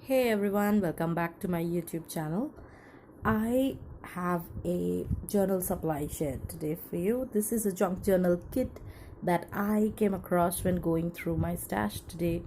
Hey everyone, welcome back to my YouTube channel. I have a journal supply shared today for you. This is a junk journal kit that I came across when going through my stash today.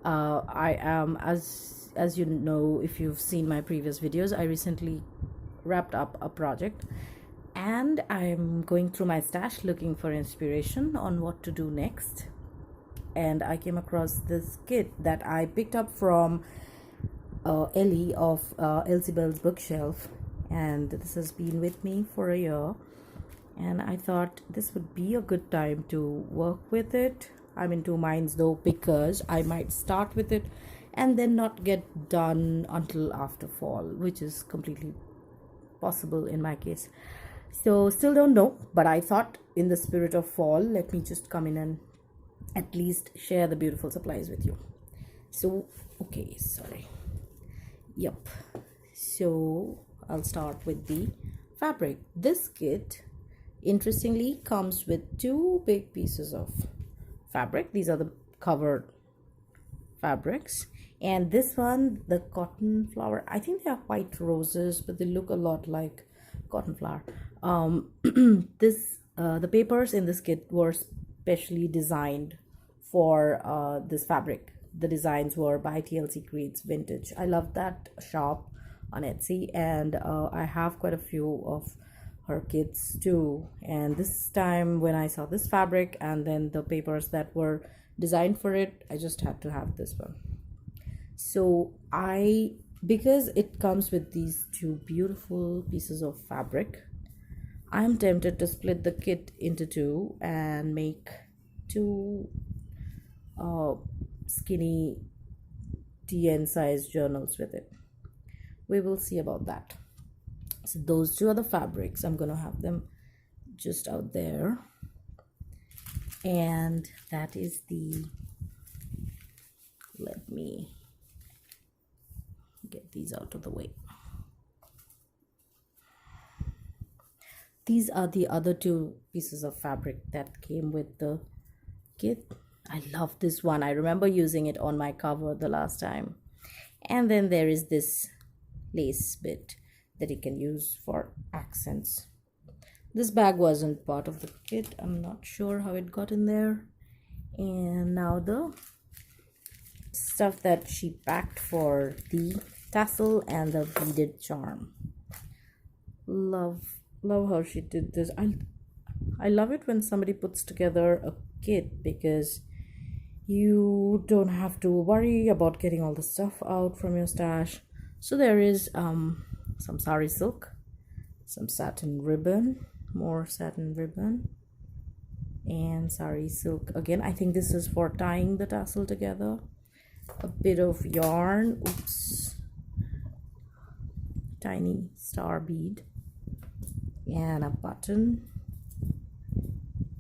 I am, as you know, if you've seen my previous videos, I recently wrapped up a project and I'm going through my stash looking for inspiration on what to do next. And I came across this kit that I picked up from Ellie of EllsieBels BookShelf, and this has been with me for a year, and I thought this would be a good time to work with it. I'm in two minds though, because I might start with it and then not get done until after fall, which is completely possible in my case. So still don't know, but I thought in the spirit of fall, let me just come in and at least share the beautiful supplies with you. So okay, sorry. Yep, so I'll start with the fabric. This kit interestingly comes with two big pieces of fabric. These are the covered fabrics, and this one, the cotton flower, I think they are white roses, but they look a lot like cotton flower. The papers in this kit were specially designed for this fabric. The designs were by TLC Creates Vintage. I love that shop on Etsy, and I have quite a few of her kits too. And this time when I saw this fabric and then the papers that were designed for it, I just had to have this one. So because it comes with these two beautiful pieces of fabric, I'm tempted to split the kit into two and make two skinny TN size journals with it. We will see about that. So those two are the fabrics. I'm gonna have them just out there, and that is let me get these out of the way. These are the other two pieces of fabric that came with the kit. I love this one. I remember using it on my cover the last time. And then there is this lace bit that you can use for accents. This bag wasn't part of the kit. I'm not sure how it got in there. And now the stuff that she packed for the tassel and the beaded charm. Love how she did this. I love it when somebody puts together a kit, because you don't have to worry about getting all the stuff out from your stash. So there is some sari silk, some satin ribbon, more satin ribbon, and sari silk again. I think this is for tying the tassel together. A bit of yarn, tiny star bead, and a button,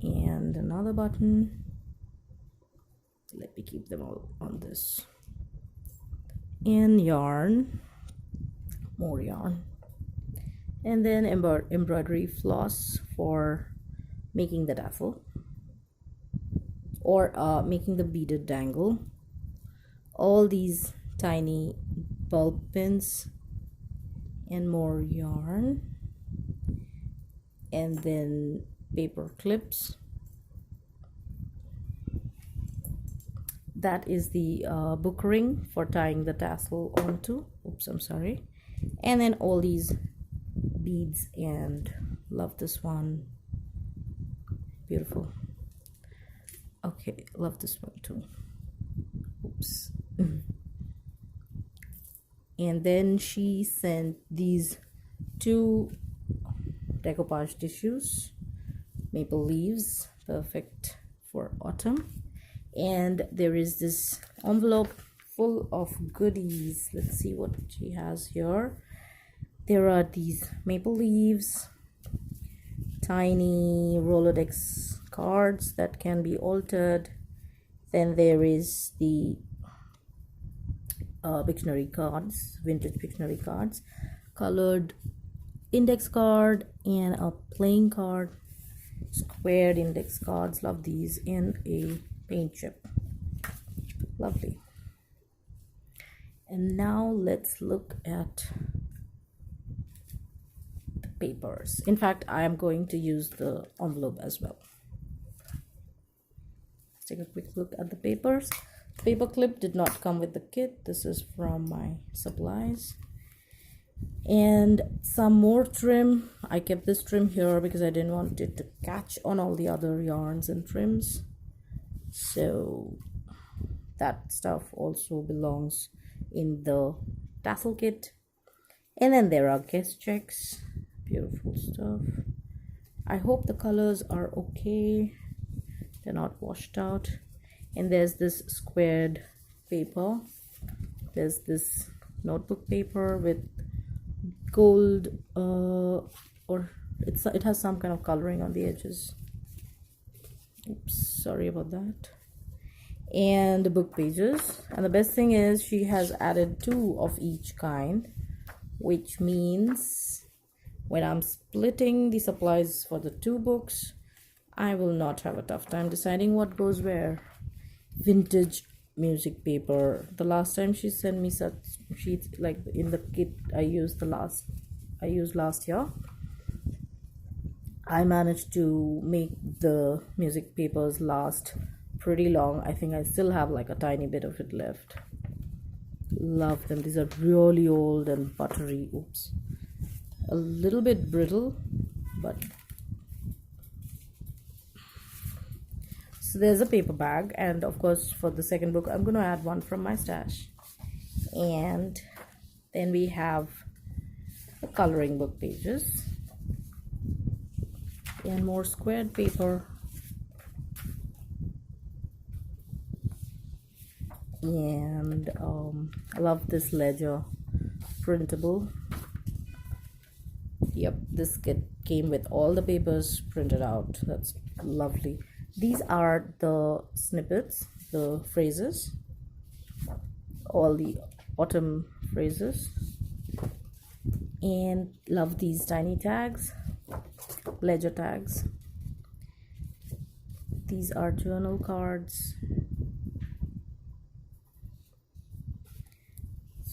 and another button. Let me keep them all on this. And yarn, more yarn, and then embroidery floss for making the tassel or making the beaded dangle. All these tiny bulb pins and more yarn, and then paper clips. That is the book ring for tying the tassel onto. I'm sorry. And then all these beads, and love this one. Beautiful. Okay, love this one too. And then she sent these two decoupage tissues, maple leaves, perfect for autumn. And there is this envelope full of goodies. Let's see what she has here. There are these maple leaves, tiny Rolodex cards that can be altered. Then there is the Pictionary cards, vintage Pictionary cards, colored index card, and a playing card, squared index cards. Love these, in a paint chip. Lovely. And now let's look at the papers. In fact, I am going to use the envelope as well. Let's take a quick look at the papers. Paper clip did not come with the kit. This is from my supplies. And some more trim. I kept this trim here because I didn't want it to catch on all the other yarns and trims. So that stuff also belongs in the tassel kit. And then there are guest checks. Beautiful stuff. I hope the colors are okay. They're not washed out. And there's this squared paper. There's this notebook paper with gold or it has some kind of coloring on the edges. Oops, sorry about that. And the book pages. And the best thing is she has added 2 of each kind, which means when I'm splitting the supplies for the 2 books, I will not have a tough time deciding what goes where. Vintage music paper. The last time she sent me such sheets like in the kit I used last year, I managed to make the music papers last pretty long. I think I still have like a tiny bit of it left. Love them. These are really old and buttery. Oops, a little bit brittle, but so there's a paper bag. And of course for the second book I'm going to add one from my stash. And then we have the coloring book pages and more squared paper. And I love this ledger printable. Yep, this kit came with all the papers printed out. That's lovely. These are the snippets, the phrases, all the autumn phrases. And love these tiny tags, ledger tags. These are journal cards,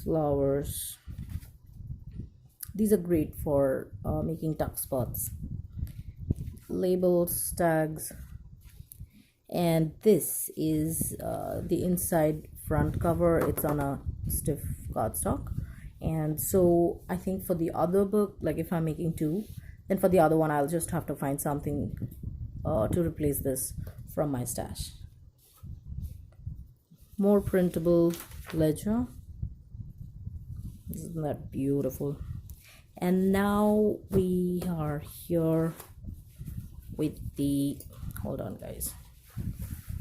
flowers. These are great for making tuck spots. Labels, tags. And this is the inside front cover. It's on a stiff cardstock. And so I think for the other book, like if I'm making 2, then for the other one I'll just have to find something to replace this from my stash. More printable ledger. Isn't that beautiful? And now we are here with the, hold on guys,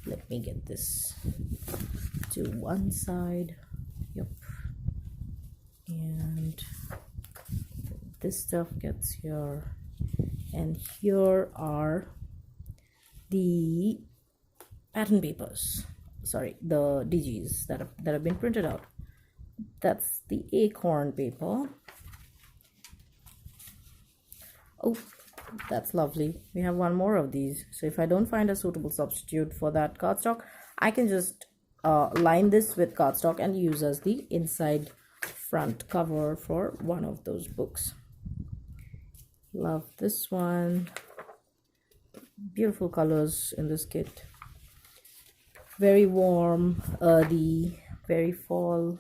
let me get this to one side. Yep. And this stuff gets here, and here are the pattern papers, sorry, the DGs that have been printed out. That's the acorn paper. Oh, that's lovely. We have one more of these. So if I don't find a suitable substitute for that cardstock, I can just line this with cardstock and use as the inside front cover for one of those books. Love this one. Beautiful colors in this kit. Very warm, earthy, very fall.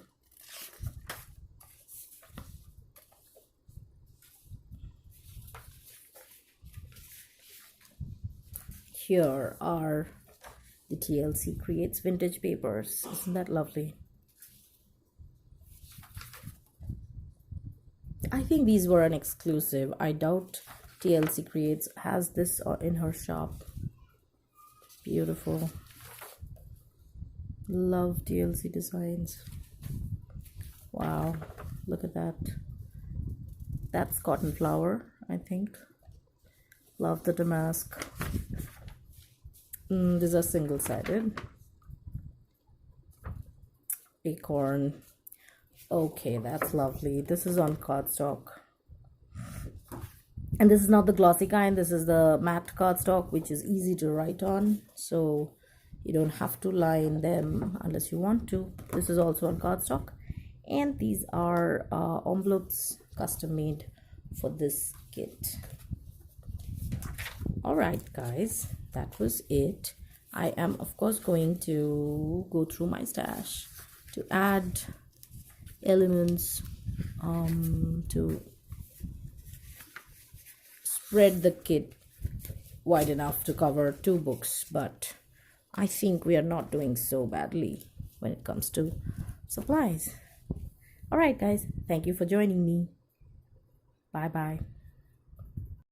Here are the TLC Creates vintage papers. Isn't that lovely? I think these were an exclusive. I doubt TLC Creates has this in her shop. Beautiful. Love TLC designs. Wow, look at that. That's cotton flower, I think. Love the damask. These are single-sided. Acorn. Okay, that's lovely. This is on cardstock. And this is not the glossy kind. This is the matte cardstock, which is easy to write on. So you don't have to line them unless you want to. This is also on cardstock. And these are envelopes custom made for this kit. All right, guys, that was it. I am of course going to go through my stash to add elements to spread the kit wide enough to cover 2 books, but I think we are not doing so badly when it comes to supplies. All right, guys, thank you for joining me. Bye bye.